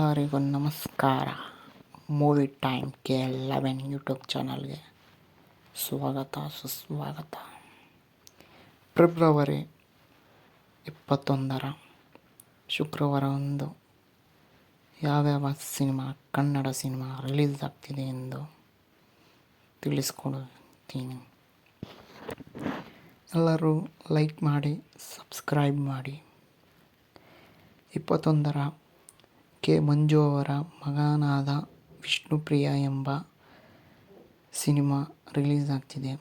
ಎಲ್ಲರಿಗೂ ನಮಸ್ಕಾರ. Movie time K11 YouTube ಚಾನಲ್ಗೆ ಸುಸ್ವಾಗತ. ಫೆಬ್ರವರಿ 21 ಶುಕ್ರವಾರದಂದು ಯಾವ್ಯಾವ ಕನ್ನಡ ಸಿನಿಮಾ ರಿಲೀಸ್ ಆಗ್ತಿದೆ ಎಂದು ತಿಳಿಸ್ಕೊಡ್ತೀನಿ. ಎಲ್ಲರೂ ಲೈಕ್ ಮಾಡಿ, ಸಬ್ಸ್ಕ್ರೈಬ್ ಮಾಡಿ. 21 ಕೆ. ಮಂಜು ಅವರ ಮಗನಾದ ವಿಷ್ಣುಪ್ರಿಯ ಎಂಬ ಸಿನಿಮಾ ರಿಲೀಸ್ ಆಗ್ತಿದೆ.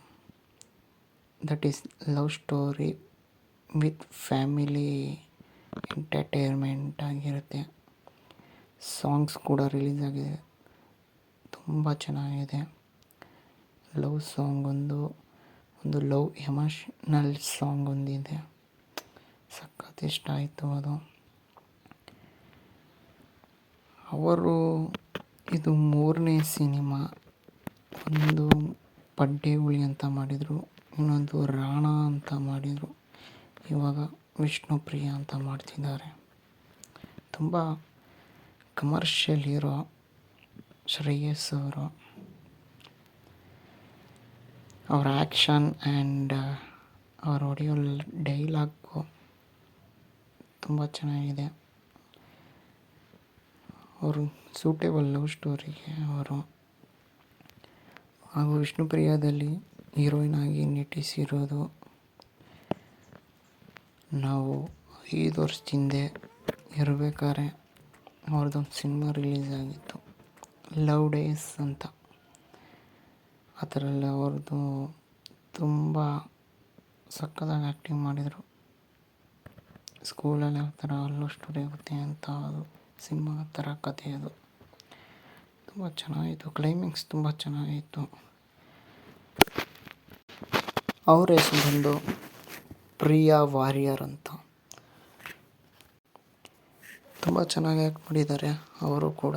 That is love story with family entertainment ಆಗಿರುತ್ತೆ. ಸಾಂಗ್ಸ್ ಕೂಡ ರಿಲೀಸ್ ಆಗಿದೆ, ತುಂಬ ಚೆನ್ನಾಗಿದೆ. ಲವ್ ಸಾಂಗ್ ಒಂದು ಲವ್ ಎಮೋಷ್ನಲ್ ಸಾಂಗ್ ಒಂದಿದೆ, ಸಖತ್ ಇಷ್ಟ ಆಯಿತು ಅದು. ಅವರು ಇದು 3ನೇ ಸಿನಿಮಾ. ಒಂದು ಪಡ್ಡೆ ಹುಳಿ ಅಂತ ಮಾಡಿದರು, ಇನ್ನೊಂದು ರಾಣ ಅಂತ ಮಾಡಿದರು, ಇವಾಗ ವಿಷ್ಣುಪ್ರಿಯ ಅಂತ ಮಾಡ್ತಿದ್ದಾರೆ. ತುಂಬ ಕಮರ್ಷಿಯಲ್ ಹೀರೋ ಶ್ರೇಯಸ್ ಅವರು. ಅವರ ಆ್ಯಕ್ಷನ್ ಆ್ಯಂಡ್ ಅವ್ರ ಹೊಡೆಯೋ ಡೈಲಾಗು ತುಂಬ ಚೆನ್ನಾಗಿದೆ. ಅವರು ಸೂಟೇಬಲ್ ಲವ್ ಸ್ಟೋರಿಗೆ ಅವರು. ಹಾಗೂ ವಿಷ್ಣುಪ್ರಿಯದಲ್ಲಿ ಹೀರೋಯಿನ್ ಆಗಿ ನಟಿಸಿರೋದು ನಾವು 5 ವರ್ಷದ ಹಿಂದೆ ಇರಬೇಕಾದ್ರೆ ಅವ್ರದ್ದೊಂದು ಸಿನಿಮಾ ರಿಲೀಸ್ ಆಗಿತ್ತು, ಲವ್ ಡೇಸ್ ಅಂತ. ಅದರಲ್ಲಿ ಅವ್ರದ್ದು ತುಂಬ ಸಕ್ಕತ್ತಾಗಿ ಆ್ಯಕ್ಟಿಂಗ್ ಮಾಡಿದರು. ಸ್ಕೂಲಲ್ಲಿ ಯಾವ ಥರ ಲವ್ ಸ್ಟೋರಿ ಆಗುತ್ತೆ ಅಂತ ಅದು ಸಿನಿಮಾ ಥರ ಕಥೆ ಅದು. ತುಂಬ ಚೆನ್ನಾಗಿತ್ತು, ಕ್ಲೈಮ್ಯಾಕ್ಸ್ ತುಂಬ ಚೆನ್ನಾಗಿತ್ತು. ಅವ್ರ ಹೆಸರು ಬಂದು ಪ್ರಿಯಾ ವಾರಿಯರ್ ಅಂತ. ತುಂಬ ಚೆನ್ನಾಗಿ ಆ್ಯಕ್ಟ್ ಮಾಡಿದ್ದಾರೆ ಅವರು ಕೂಡ.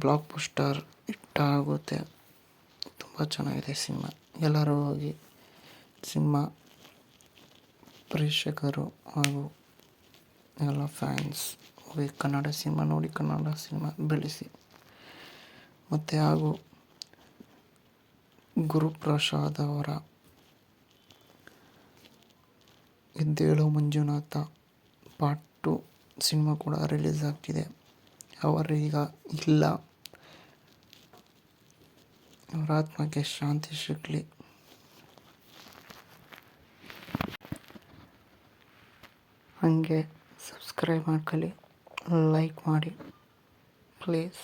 ಬ್ಲಾಕ್ ಬಸ್ಟರ್ ಹಿಟ್ ಆಗುತ್ತೆ, ತುಂಬ ಚೆನ್ನಾಗಿದೆ ಸಿನಿಮಾ. ಎಲ್ಲರೂ ಹೋಗಿ ಸಿನಿಮಾ ಪ್ರೇಕ್ಷಕರು ಹಾಗೂ ಎಲ್ಲ ಫ್ಯಾನ್ಸ್ ಹೋಗಿ ಕನ್ನಡ ಸಿನಿಮಾ ನೋಡಿ, ಕನ್ನಡ ಸಿನಿಮಾ ಬೆಳೆಸಿ. ಮತ್ತು ಹಾಗೂ ಗುರುಪ್ರಸಾದ್ ಅವರ ಎದ್ದೇಳು ಮಂಜುನಾಥ ಪಾರ್ಟ್ 2 ಸಿನಿಮಾ ಕೂಡ ರಿಲೀಸ್ ಆಗ್ತಿದೆ. ಅವರೀಗ ಇಲ್ಲ, ಅವರ ಆತ್ಮಕ್ಕೆ ಶಾಂತಿ ಸಿಗಲಿ. ಹಾಗೆ ಸಬ್ಸ್ಕ್ರೈಬ್ ಮಾಡ್ಕೊಳ್ಳಿ, ಲೈಕ್ ಮಾಡಿ ಪ್ಲೀಸ್.